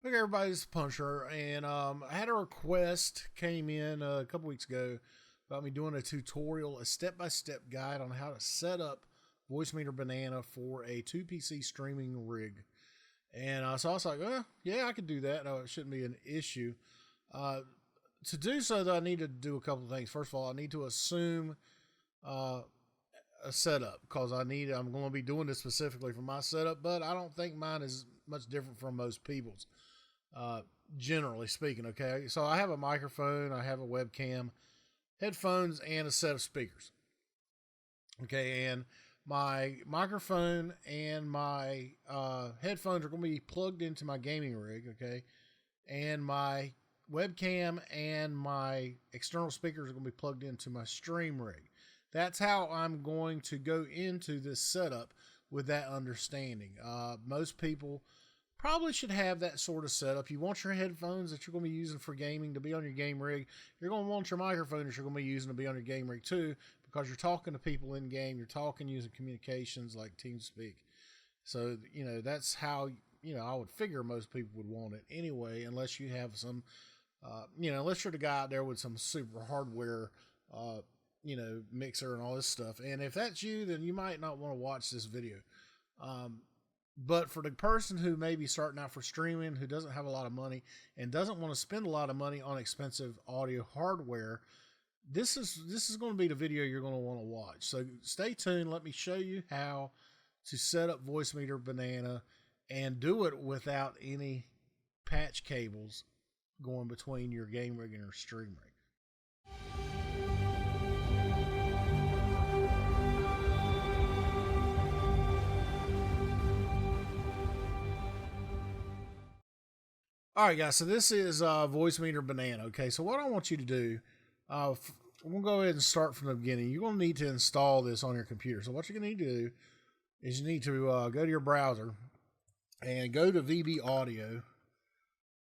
Okay, everybody's Puncher, and I had a request came in a couple weeks ago about me doing a tutorial, a step-by-step guide on how to set up Voicemeeter Banana for a 2 PC streaming rig. And so I was like, well, yeah, I could do that. No, it shouldn't be an issue. Uh, to do so, though, I need to do a couple of things. First of all, I need to assume uh, a setup because I'm going to be doing this specifically for my setup, but I don't think mine is much different from most people's. Uh, Generally speaking, okay. So I have a microphone, I have a webcam, headphones, and a set of speakers. Okay, and my microphone and my headphones are going to be plugged into my gaming rig. Okay, and my webcam and my external speakers are going to be plugged into my stream rig. That's how I'm going to go into this setup with that understanding. Most people probably should have that sort of setup. You want your headphones that you're going to be using for gaming to be on your game rig. You're going to want your microphone that you're going to be using to be on your game rig too, because you're talking to people in game. You're talking using communications like TeamSpeak. So, that's how, I would figure most people would want it anyway, unless you have some, unless you're the guy out there with some super hardware, mixer and all this stuff. And if that's you, then you might not want to watch this video. But for the person who may be starting out for streaming, who doesn't have a lot of money and doesn't want to spend a lot of money on expensive audio hardware, this is going to be the video you're going to want to watch. So stay tuned. Let me show you how to set up Voicemeeter Banana and do it without any patch cables going between your game rig and your stream rig. All right, guys, so this is Voicemeeter Banana. Okay, so what I want you to do, we'll go ahead and start from the beginning. You're going to need to install this on your computer. So what you're going to need to do is you need to go to your browser and go to VB Audio.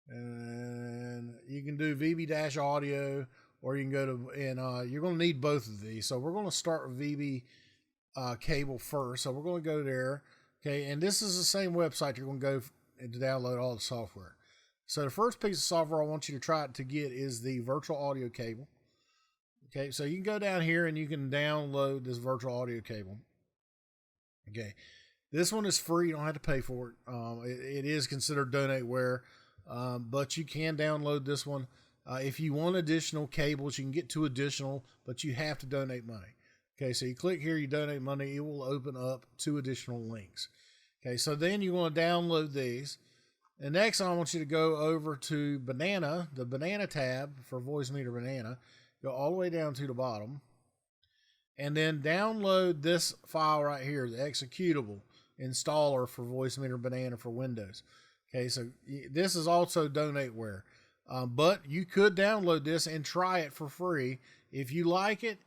And you can do VB-Audio, or you can go to, and you're going to need both of these. So we're going to start with VB cable first. So we're going to go there. Okay, and this is the same website you're going to go to download all the software. So the first piece of software I want you to try to get is the virtual audio cable. Okay, so you can go down here and you can download this virtual audio cable. Okay, this one is free. You don't have to pay for it. It is considered donateware, but you can download this one. If you want additional cables, you can get 2 additional, but you have to donate money. Okay, so you click here, you donate money, it will open up 2 additional links. Okay, so then you want to download these. And next, I want you to go over to Banana, the Banana tab for Voicemeeter Banana. Go all the way down to the bottom. And then download this file right here, the executable installer for Voicemeeter Banana for Windows. Okay, so this is also donateware. But you could download this and try it for free. If you like it,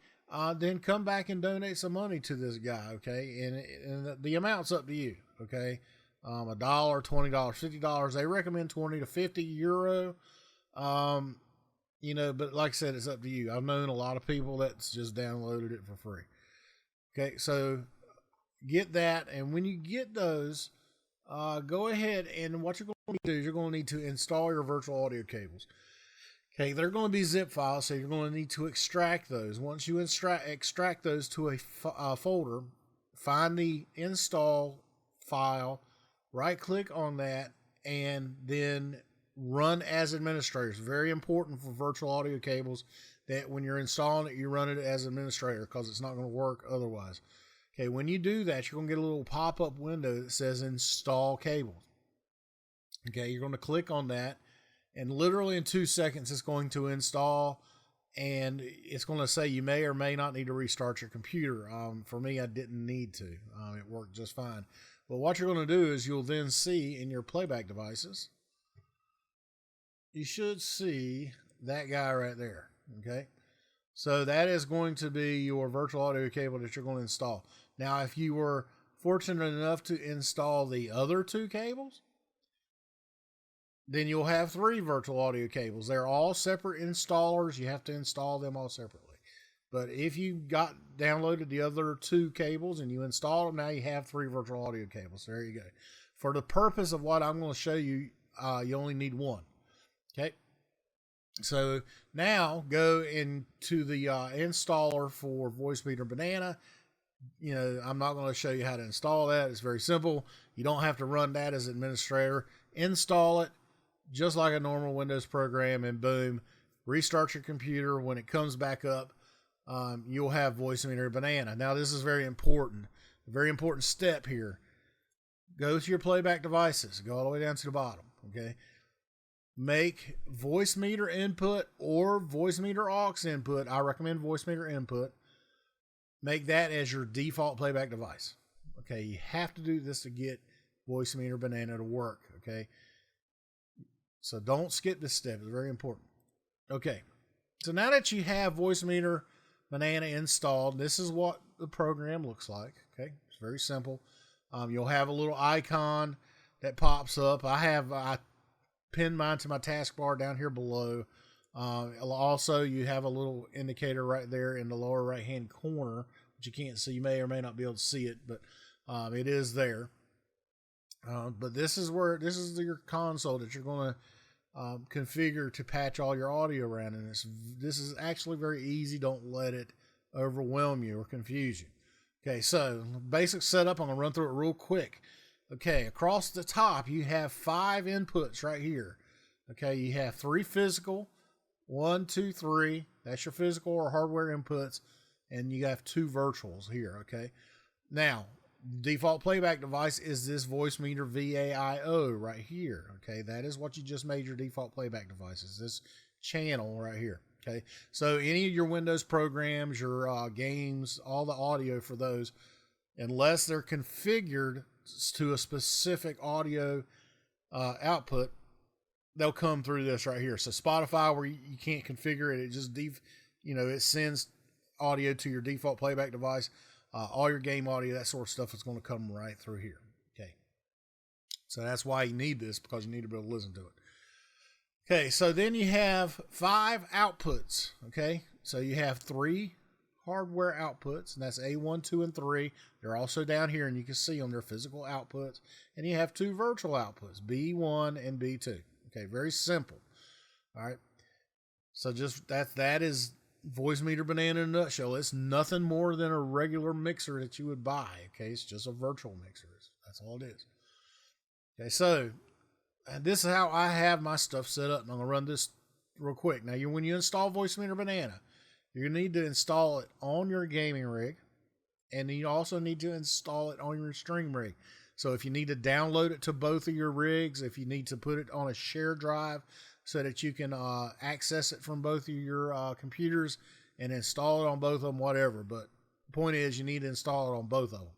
then come back and donate some money to this guy, okay? And the amount's up to you, okay? $1, $20, $50. They recommend 20 to 50 euro. But like I said, it's up to you. I've known a lot of people that's just downloaded it for free. Okay, so get that, and when you get those, go ahead and what you're going to do is you're going to need to install your virtual audio cables. Okay, they're going to be zip files, so you're going to need to extract those. Once you extract those to a folder, find the install file, right click on that, and then run as administrators. Very important for virtual audio cables that when you're installing it, you run it as administrator because it's not going to work otherwise. Okay, when you do that, you're going to get a little pop-up window that says install cables. Okay, you're going to click on that, and literally in 2 seconds, it's going to install, and it's going to say you may or may not need to restart your computer. For me, I didn't need to. It worked just fine. But what you're going to do is you'll then see in your playback devices, you should see that guy right there. Okay, so that is going to be your virtual audio cable that you're going to install. Now, if you were fortunate enough to install the other 2 cables, then you'll have 3 virtual audio cables. They're all separate installers. You have to install them all separately. But if you downloaded the other 2 cables and you installed them, now you have 3 virtual audio cables. There you go. For the purpose of what I'm going to show you you only need one. Okay. So now go into the installer for Voicemeeter Banana. I'm not going to show you how to install that. It's very simple. You don't have to run that as administrator. Install it just like a normal Windows program, and boom, restart your computer. When it comes back up, you'll have Voicemeeter Banana. Now, this is very important. A very important step here. Go to your playback devices. Go all the way down to the bottom. Okay. Make Voicemeeter input or Voicemeeter aux input. I recommend Voicemeeter input. Make that as your default playback device. Okay, you have to do this to get Voicemeeter Banana to work. Okay, so don't skip this step. It's very important. Okay, so now that you have Voicemeeter Banana installed, this is what the program looks like. Okay, it's very simple. You'll have a little icon that pops up. I pinned mine to my taskbar down here below. Also, you have a little indicator right there in the lower right hand corner, which you can't see. You may or may not be able to see it, but it is there. But this is your console that you're going to configure to patch all your audio around. And this is actually very easy. Don't let it overwhelm you or confuse you. Okay, so basic setup. I'm going to run through it real quick. Okay, across the top, you have 5 inputs right here. Okay, you have 3 physical, 1, 2, 3. That's your physical or hardware inputs. And you have 2 virtuals here. Okay, now, default playback device is this Voicemeeter VAIO right here. Okay, that is what you just made your default playback device, is this channel right here. Okay, so any of your Windows programs, your games, all the audio for those, unless they're configured to a specific audio output, they'll come through this right here. So Spotify, where you can't configure it, it just it sends audio to your default playback device. All your game audio, that sort of stuff, is going to come right through here. Okay, so that's why you need this, because you need to be able to listen to it. Okay, so then you have 5 outputs. Okay, so you have 3 hardware outputs, and that's A1, 2, and 3. They're also down here, and you can see them. They're physical outputs. And you have 2 virtual outputs, B1 and B2. Okay, very simple. All right, so just that is Voicemeeter Banana in a nutshell. It's nothing more than a regular mixer that you would buy. Okay, it's just a virtual mixer. That's all it is. Okay, so this is how I have my stuff set up, and I'm going to run this real quick. Now, when you install Voicemeeter Banana, you need to install it on your gaming rig, and you also need to install it on your stream rig. So if you need to download it to both of your rigs, if you need to put it on a shared drive so that you can access it from both of your computers and install it on both of them, whatever. But the point is, you need to install it on both of them.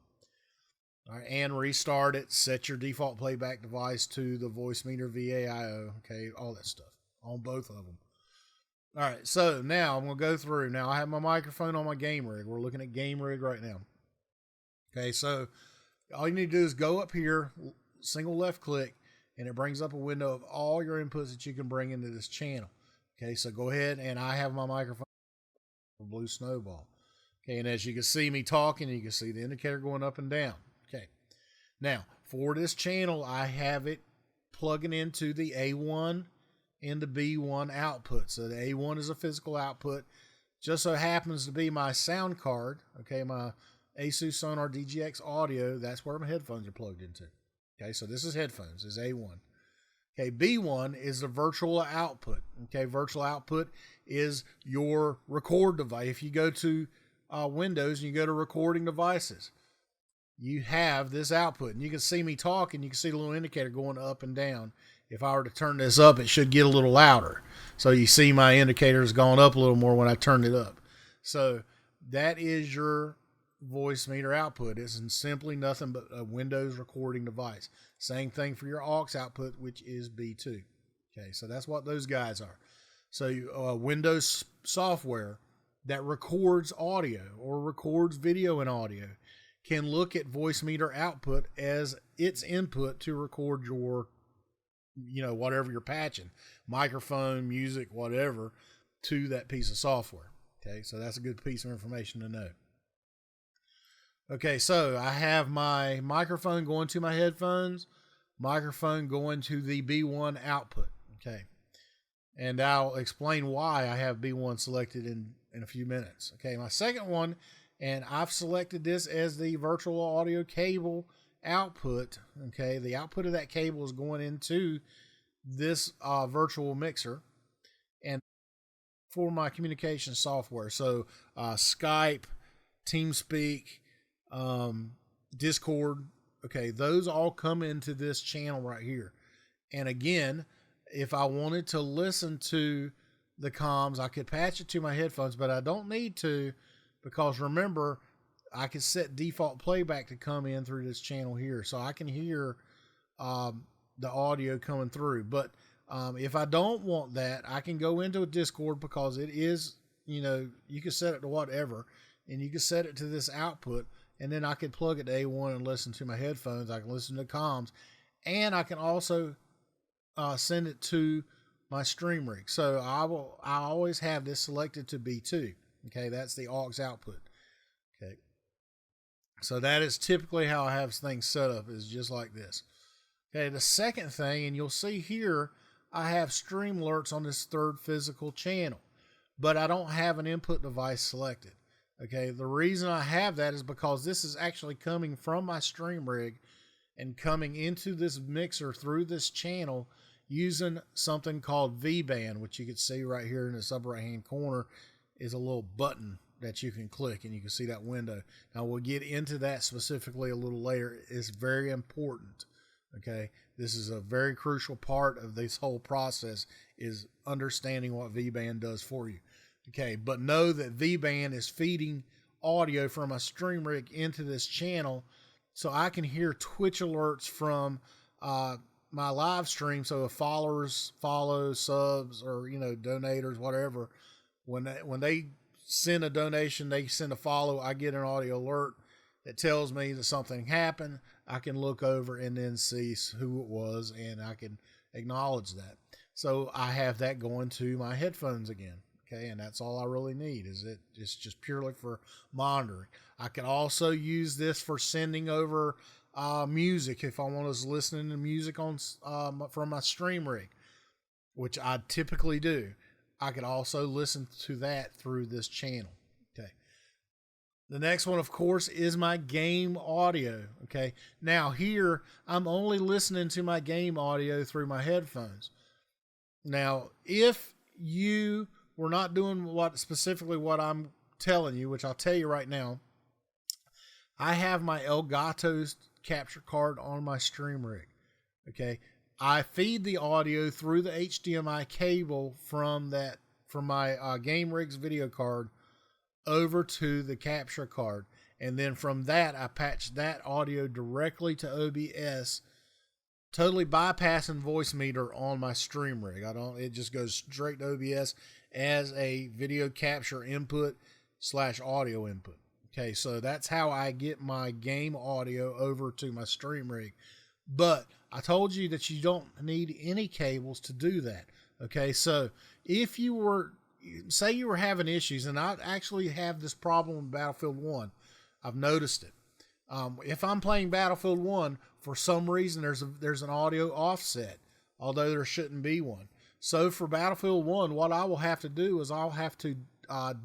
All right, and restart it. Set your default playback device to the Voicemeeter VAIO. Okay, all that stuff on both of them. All right, so now I'm going to go through. Now I have my microphone on my game rig. We're looking at game rig right now. Okay, so all you need to do is go up here, single left click, and it brings up a window of all your inputs that you can bring into this channel. Okay, so go ahead, and I have my microphone blue snowball. Okay, and as you can see me talking, you can see the indicator going up and down. Okay, now for this channel, I have it plugging into the A1 and the B1 output. So the A1 is a physical output. Just so happens to be my sound card. Okay, my ASUS Sonar DGX audio. That's where my headphones are plugged into. Okay, so this is headphones. This is A1. Okay, B1 is the virtual output. Okay, virtual output is your record device. If you go to Windows and you go to recording devices, you have this output. And you can see me talking. You can see the little indicator going up and down. If I were to turn this up, it should get a little louder. So you see my indicator has gone up a little more when I turn it up. So that is your Voicemeeter output. It's simply nothing but a Windows recording device. Same thing for your aux output, which is B2. Okay, so that's what those guys are. So Windows software that records audio or records video and audio can look at Voicemeeter output as its input to record your, whatever you're patching, microphone, music, whatever, to that piece of software. Okay, so that's a good piece of information to know. Okay, so I have my microphone going to my headphones. microphone going to the B1 output. Okay. And I'll explain why I have B1 selected in a few minutes. Okay. My second one, and I've selected this as the virtual audio cable output. Okay. The output of that cable is going into this virtual mixer and for my communication software. So Skype, TeamSpeak, Discord. Okay, those all come into this channel right here. And again, if I wanted to listen to the comms, I could patch it to my headphones, but I don't need to, because remember, I can set default playback to come in through this channel here. So I can hear the audio coming through. But if I don't want that, I can go into a Discord, because it is, you can set it to whatever, and you can set it to this output, and then I can plug it to A1 and listen to my headphones. I can listen to comms, and I can also send it to my stream rig. So I always have this selected to B2. Okay, that's the aux output. Okay, so that is typically how I have things set up, is just like this. Okay, the second thing, and you'll see here, I have stream alerts on this third physical channel, but I don't have an input device selected. Okay, the reason I have that is because this is actually coming from my stream rig and coming into this mixer through this channel using something called V-band, which you can see right here in this upper right hand corner is a little button that you can click, and you can see that window. Now we'll get into that specifically a little later. It's very important. Okay, this is a very crucial part of this whole process, is understanding what V-band does for you. Okay, but know that V-band is feeding audio from a stream rig into this channel, so I can hear Twitch alerts from my live stream. So if followers follow, subs, or donators, whatever, when they send a donation, they send a follow, I get an audio alert that tells me that something happened. I can look over and then see who it was, and I can acknowledge that. So I have that going to my headphones again. Okay, and that's all I really need. It's just purely for monitoring. I can also use this for sending over music if I want to listen to music on from my stream rig, which I typically do. I could also listen to that through this channel. Okay. The next one, of course, is my game audio. Okay. Now here, I'm only listening to my game audio through my headphones. Now, if you were not doing specifically what I'm telling you, which I'll tell you right now, I have my Elgato's capture card on my stream rig. Okay. I feed the audio through the HDMI cable from my game rig's video card over to the capture card. And then from that, I patch that audio directly to OBS, totally bypassing Voicemeeter on my stream rig. It just goes straight to OBS as a video capture input / audio input. Okay, so that's how I get my game audio over to my stream rig. But I told you that you don't need any cables to do that. Okay, so if you were, say you were having issues, and I actually have this problem in Battlefield 1, I've noticed it. If I'm playing Battlefield 1, for some reason there's an audio offset, although there shouldn't be one. So for Battlefield 1, what I will have to do is I'll have to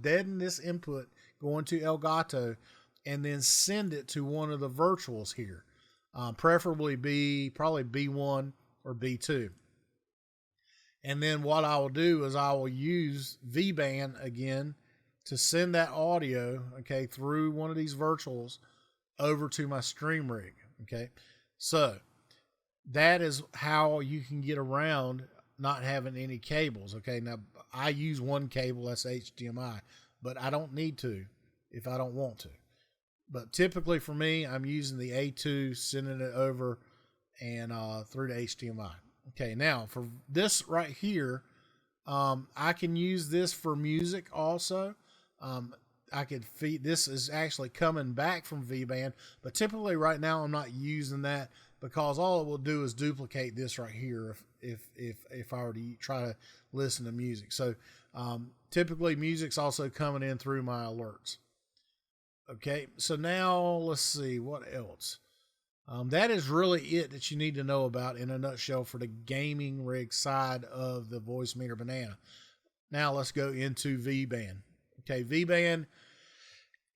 deaden this input going to Elgato and then send it to one of the virtuals here, preferably probably B1 or B2. And then what I will do is I will use V-band again to send that audio, okay, through one of these virtuals over to my stream rig. Okay, so that is how you can get around not having any cables. Okay, now I use one cable, that's HDMI, but I don't need to if I don't want to. But typically for me, I'm using the A2, sending it over and through the HDMI. Okay, now for this right here, I can use this for music also. I could feed, this is actually coming back from V-band, but typically right now I'm not using that because all it will do is duplicate this right here if I were to try to listen to music. So typically music's also coming in through my alerts. Okay, so now let's see what else. That is really it that you need to know about in a nutshell for the gaming rig side of the Voicemeeter Banana. Now let's go into V-Band. Okay, V-Band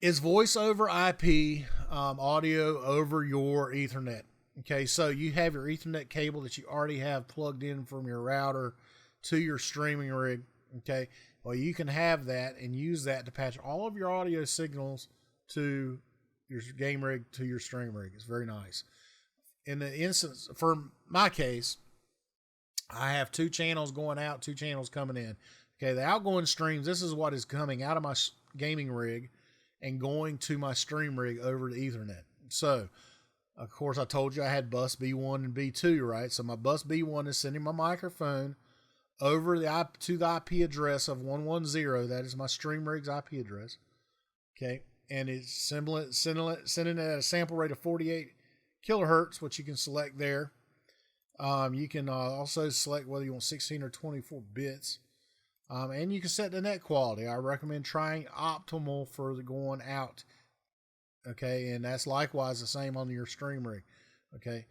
is voice over IP audio over your Ethernet. Okay, so you have your Ethernet cable that you already have plugged in from your router to your streaming rig. Okay, well, you can have that and use that to patch all of your audio signals to your game rig to your stream rig. It's very nice. In the instance, for my case, I have 2 channels going out, 2 channels coming in. Okay, the outgoing streams, this is what is coming out of my gaming rig and going to my stream rig over to Ethernet. So, of course, I told you I had bus B1 and B2, right? So my bus B1 is sending my microphone over to the IP address of 110. That is my stream rig's IP address. Okay, and it's sending it at a sample rate of 48 kilohertz, which you can select there. You can also select whether you want 16 or 24 bits. And you can set the net quality. I recommend trying optimal for the going out. Okay, and that's likewise the same on your stream rig. Okay,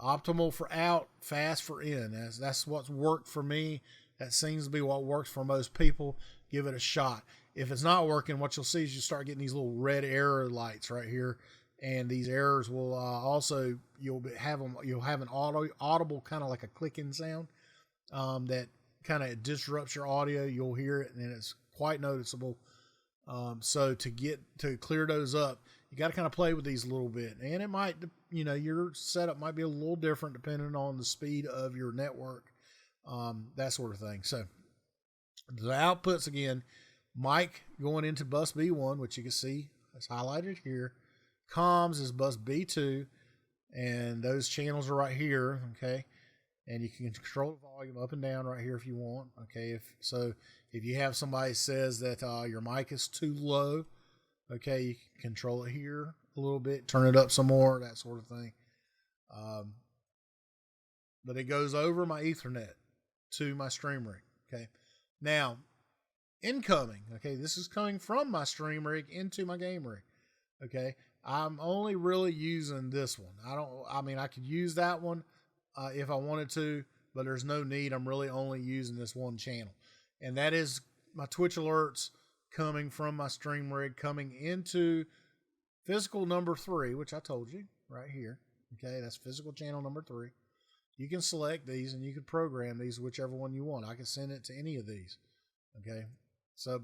optimal for out, fast for in. That's what's worked for me. That seems to be what works for most people. Give it a shot. If it's not working, what you'll see is you start getting these little red error lights right here, and these errors will also you'll have an audible kind of like a clicking sound that kind of disrupts your audio. You'll hear it, and it's quite noticeable. So to clear those up, you got to kind of play with these a little bit, and it might, your setup might be a little different depending on the speed of your network, that sort of thing. So the outputs again, mic going into bus B1, which you can see is highlighted here. Comms is bus B2, and those channels are right here. Okay. And you can control the volume up and down right here if you want. Okay, if you have somebody says that your mic is too low, okay, you can control it here a little bit, turn it up some more, that sort of thing. But it goes over my Ethernet to my stream rig. Okay, now incoming. Okay, this is coming from my stream rig into my game rig. Okay, I'm only really using this one. I could use that one if I wanted to, but there's no need. I'm really only using this one channel, and that is my Twitch alerts coming from my stream rig coming into physical number 3, which I told you right here. Okay, that's physical channel number 3. You can select these and you can program these whichever one you want. I can send it to any of these. Okay,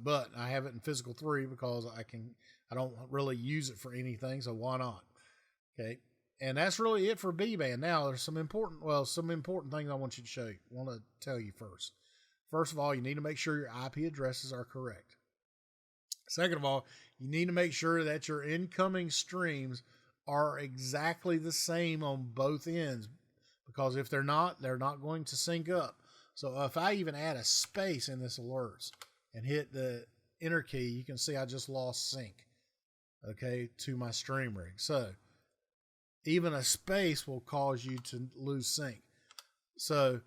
but I have it in physical 3 because I don't really use it for anything, so why not? Okay. And that's really it for B-Band. Now, there's some important things I want to tell you first. First of all, you need to make sure your IP addresses are correct. Second of all, you need to make sure that your incoming streams are exactly the same on both ends, because if they're not going to sync up. So if I even add a space in this alerts and hit the enter key, you can see I just lost sync, okay, to my stream rig. So even a space will cause you to lose sync. So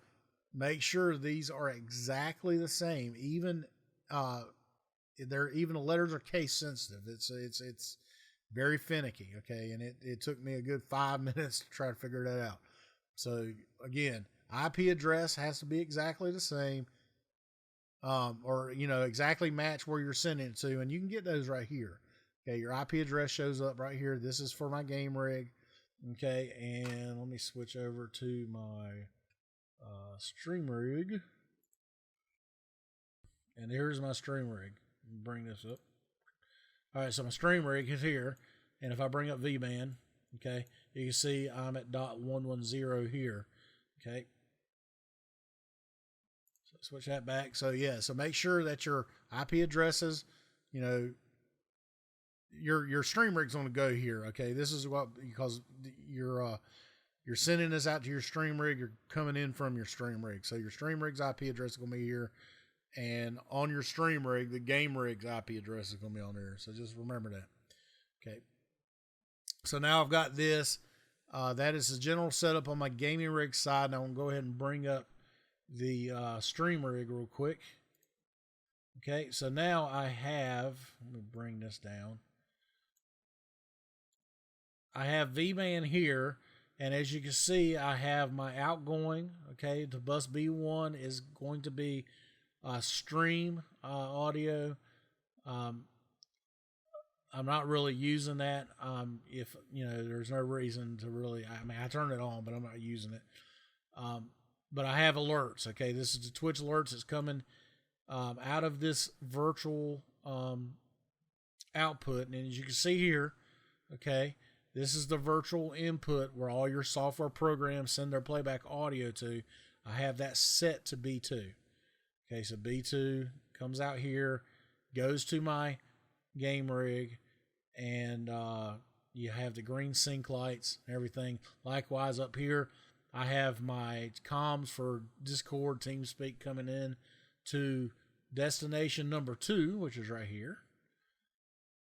make sure these are exactly the same. Even the letters are case sensitive. It's very finicky. Okay, and it took me a good 5 minutes to try to figure that out. So again, IP address has to be exactly the same, or exactly match where you're sending it to, and you can get those right here. Okay, your IP address shows up right here. This is for my game rig. Okay, and let me switch over to my stream rig. And here's my stream rig. Bring this up. All right, so my stream rig is here. And if I bring up V-Band, okay, you can see I'm at .110 here. Okay. So switch that back. So yeah, so make sure that your IP addresses, your stream rig's going to go here. Okay, this is because you're sending this out to your stream rig. You're coming in from your stream rig, so your stream rig's IP address is going to be here, and on your stream rig, the game rig's IP address is going to be on there. So just remember that. Okay. So now I've got this. That is the general setup on my gaming rig side. Now I'm going to go ahead and bring up the stream rig real quick. Okay, so now I have. Let me bring this down. I have V-Band here, And as you can see, I have my outgoing. Okay, the bus B1 is going to be stream audio. I'm not really using that. If there's no reason to really. I mean, I turn it on, but I'm not using it. But I have alerts. Okay, this is the Twitch alerts that's coming out of this virtual output, and as you can see here, okay, this is the virtual input where all your software programs send their playback audio to. I have that set to B2. Okay, so B2 comes out here, goes to my game rig, and you have the green sync lights and everything. Likewise up here, I have my comms for Discord, TeamSpeak coming in to destination number 2, which is right here.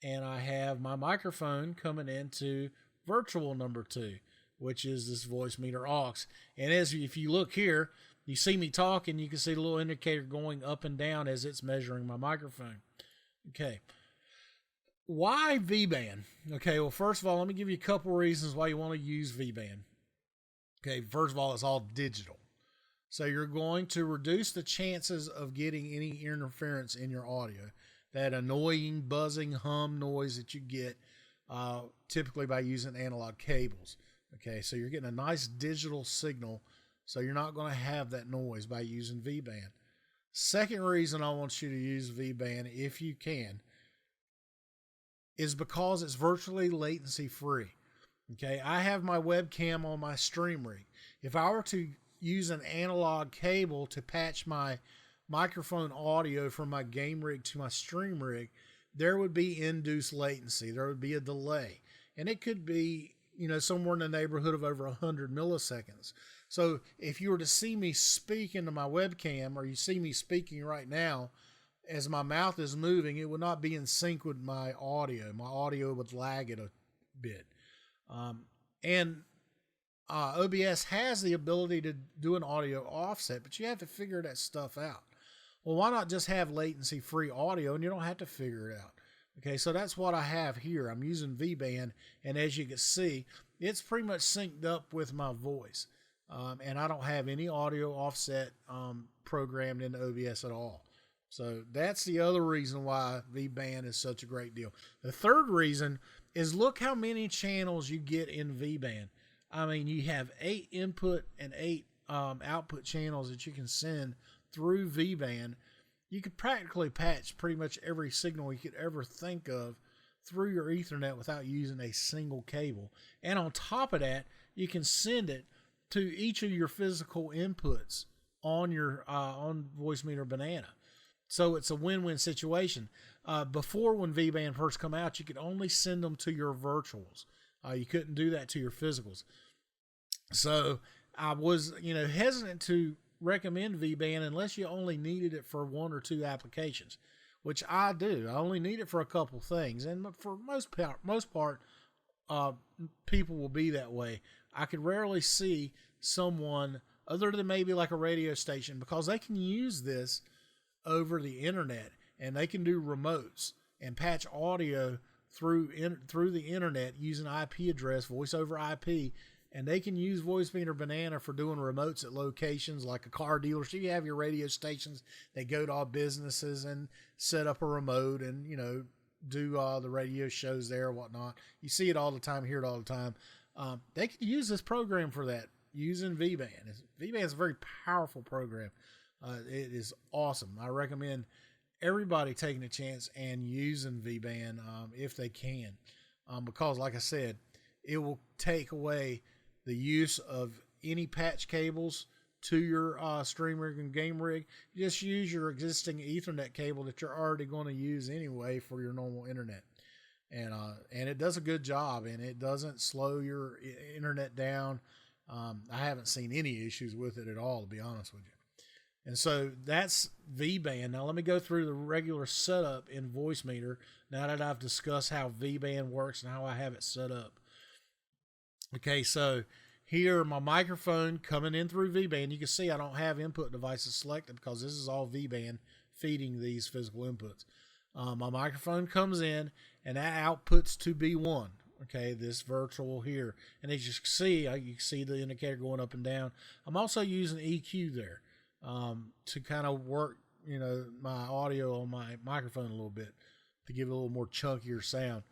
And I have my microphone coming into virtual number 2, which is this Voicemeeter aux. And if you look here, you see me talking, you can see the little indicator going up and down as it's measuring my microphone. Okay. Why V-band? Okay, well, first of all, let me give you a couple reasons why you want to use V-band. Okay, first of all, it's all digital. So you're going to reduce the chances of getting any interference in your audio. That annoying buzzing hum noise that you get typically by using analog cables. Okay, so you're getting a nice digital signal, so you're not going to have that noise by using V-band. Second reason I want you to use V-band, if you can, is because it's virtually latency free. Okay, I have my webcam on my stream rig. If I were to use an analog cable to patch my microphone audio from my game rig to my stream rig, there would be induced latency. There would be a delay, and it could be somewhere in the neighborhood of over 100 milliseconds. So if you were to see me speak into my webcam, or you see me speaking right now, as my mouth is moving, it would not be in sync with my audio. My audio would lag it a bit. OBS has the ability to do an audio offset, but you have to figure that stuff out. Well, why not just have latency-free audio and you don't have to figure it out? Okay, so that's what I have here. I'm using V-band, and as you can see, it's pretty much synced up with my voice. And I don't have any audio offset programmed into OBS at all. So that's the other reason why V-band is such a great deal. The third reason is look how many channels you get in V-band. I mean, you have 8 input and 8 output channels that you can send through V-band. You could practically patch pretty much every signal you could ever think of through your Ethernet without using a single cable. And on top of that, you can send it to each of your physical inputs on your on Voicemeeter Banana. So it's a win-win situation. Before, when V-band first come out, you could only send them to your virtuals. You couldn't do that to your physicals. So I was, hesitant to recommend V-band unless you only needed it for 1 or 2 applications, which I do. I only need it for a couple things, and for most part, people will be that way. I could rarely see someone other than maybe like a radio station, because they can use this over the internet, and they can do remotes and patch audio through the internet using IP address, voice over IP, and they can use Voicemeeter Banana for doing remotes at locations like a car dealership. You have your radio stations, they go to all businesses and set up a remote and do the radio shows there or whatnot. You see it all the time, hear it all the time. They can use this program for that using V-band. V-band is a very powerful program. It is awesome. I recommend everybody taking a chance and using V-band if they can, because like I said, it will take away the use of any patch cables to your stream rig and game rig. Just use your existing Ethernet cable that you're already going to use anyway for your normal internet, and it does a good job, and it doesn't slow your internet down. I haven't seen any issues with it at all, to be honest with you. And so that's V-band. Now let me go through the regular setup in Voicemeeter now that I've discussed how V-band works and how I have it set up. Okay, so here my microphone coming in through V-band. You can see I don't have input devices selected because this is all V-band feeding these physical inputs. My microphone comes in and that outputs to B1. okay, this virtual here. And as you can see the indicator going up and down. I'm also using EQ there to kind of work, my audio on my microphone a little bit to give it a little more chunkier sound.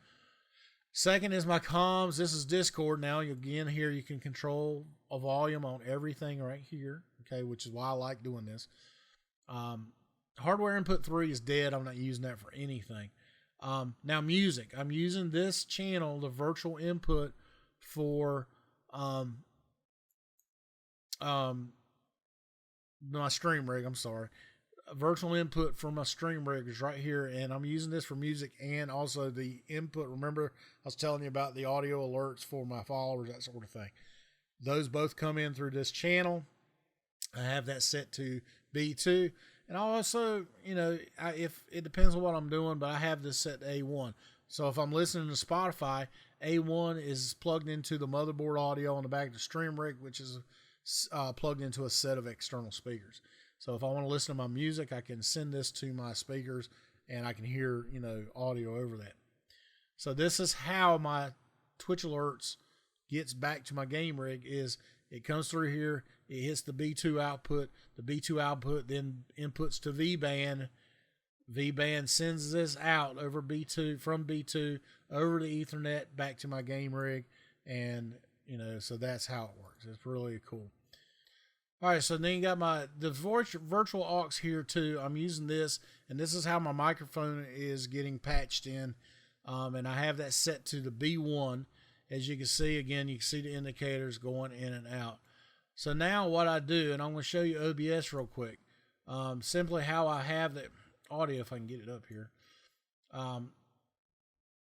Second is my comms. This is Discord now. Again, here you can control a volume on everything right here, okay, which is why I like doing this. Hardware input 3 is dead. I'm not using that for anything. Now music. I'm using this channel, the virtual input for my stream rig. I'm sorry. Virtual input for my stream rig is right here, and I'm using this for music and also the input. Remember, I was telling you about the audio alerts for my followers, that sort of thing. Those both come in through this channel. I have that set to B2. And also, if it depends on what I'm doing, but I have this set to A1. So if I'm listening to Spotify, A1 is plugged into the motherboard audio on the back of the stream rig, which is plugged into a set of external speakers. So if I want to listen to my music, I can send this to my speakers and I can hear, audio over that. So this is how my Twitch alerts gets back to my game rig. Is it comes through here, it hits the B2 output. The B2 output then inputs to V-band. V-band sends this out over B2, from B2 over to Ethernet back to my game rig. And, so that's how it works. It's really cool. All right, so then you got the virtual aux here too. I'm using this, and this is how my microphone is getting patched in. And I have that set to the B1. As you can see, again, you can see the indicators going in and out. So now what I do, and I'm going to show you OBS real quick, simply how I have the audio, if I can get it up here.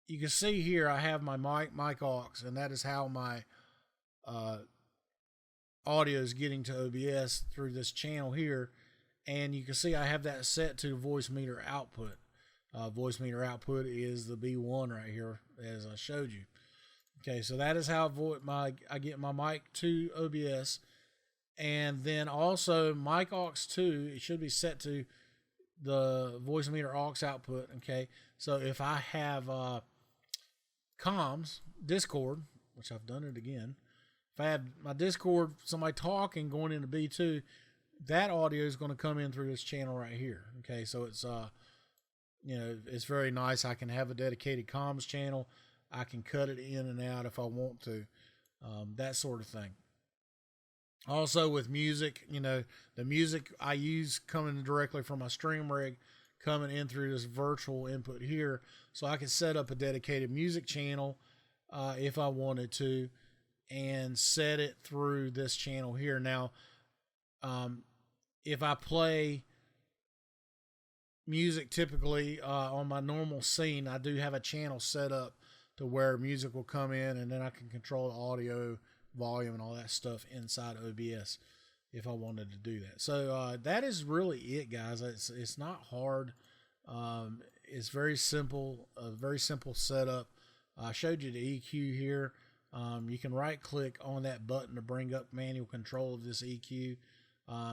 You can see here I have my mic aux, and that is how my audio is getting to OBS through this channel here. And you can see I have that set to Voicemeeter output. Voicemeeter output is the B1 right here, as I showed you. Okay, so that is how I get my mic to OBS. And then also mic aux 2, it should be set to the Voicemeeter aux output. Okay, so if I have comms, Discord, which I've done it again, if I have my Discord, somebody talking going into B2, that audio is going to come in through this channel right here. Okay, so it's it's very nice. I can have a dedicated comms channel. I can cut it in and out if I want to, that sort of thing. Also with music, the music I use coming directly from my stream rig, coming in through this virtual input here, so I can set up a dedicated music channel if I wanted to, and set it through this channel here. Now, if I play music typically on my normal scene, I do have a channel set up to where music will come in, and then I can control the audio volume and all that stuff inside OBS if I wanted to do that. So that is really it, guys. It's not hard. It's very simple, a very simple setup. I showed you the EQ here. You can right click on that button to bring up manual control of this EQ.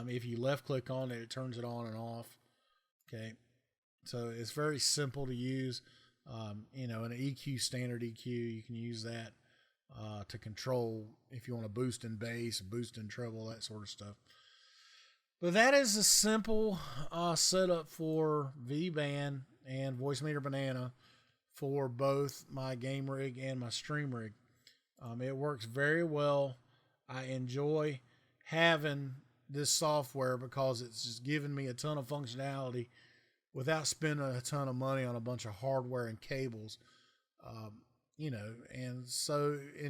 If you left click on it, it turns it on and off. Okay, so it's very simple to use. An EQ, standard EQ, you can use that to control if you want to boost in bass, boost in treble, that sort of stuff. But that is a simple setup for V-band and Voicemeeter Banana for both my game rig and my stream rig. It works very well. I enjoy having this software because it's just giving me a ton of functionality without spending a ton of money on a bunch of hardware and cables. And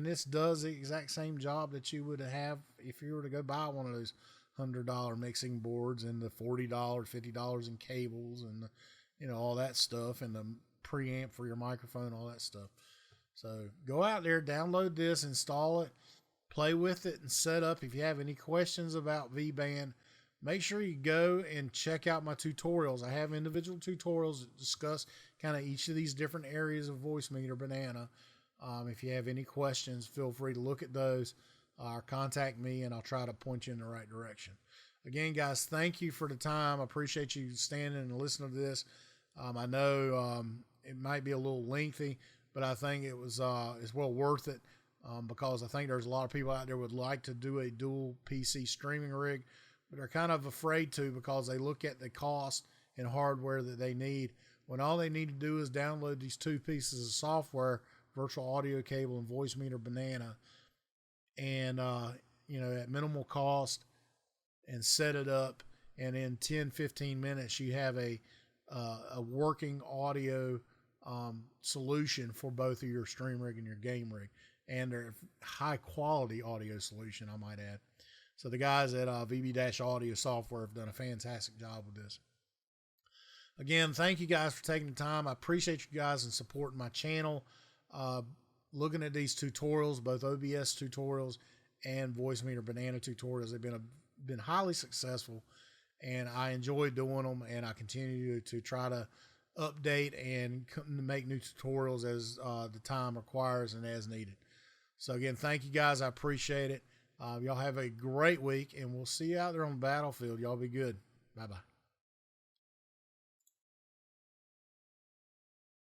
this does the exact same job that you would have if you were to go buy one of those $100 mixing boards and the $40, $50 in cables and all that stuff, and the preamp for your microphone, all that stuff. So go out there, download this, install it, play with it, and set up. If you have any questions about V-band, make sure you go and check out my tutorials. I have individual tutorials that discuss kind of each of these different areas of Voicemeeter Banana. If you have any questions, feel free to look at those or contact me, and I'll try to point you in the right direction. Again, guys, thank you for the time. I appreciate you standing and listening to this. I know it might be a little lengthy, but I think it was it's well worth it because I think there's a lot of people out there would like to do a dual PC streaming rig, but they're kind of afraid to because they look at the cost and hardware that they need, when all they need to do is download these 2 pieces of software, virtual audio cable and Voicemeeter Banana, and at minimal cost, and set it up, and in 10-15 minutes you have a working audio solution for both of your stream rig and your game rig, and they're high quality audio solution, I might add. So the guys at VB-Audio Software have done a fantastic job with this. Again, thank you guys for taking the time. I appreciate you guys and supporting my channel. Looking at these tutorials, both OBS tutorials and Voicemeeter Banana tutorials, they've been highly successful, and I enjoy doing them, and I continue to try to update and make new tutorials as the time requires and as needed. So again, thank you guys. I appreciate it. Y'all have a great week, and we'll see you out there on the battlefield. Y'all be good. Bye-bye.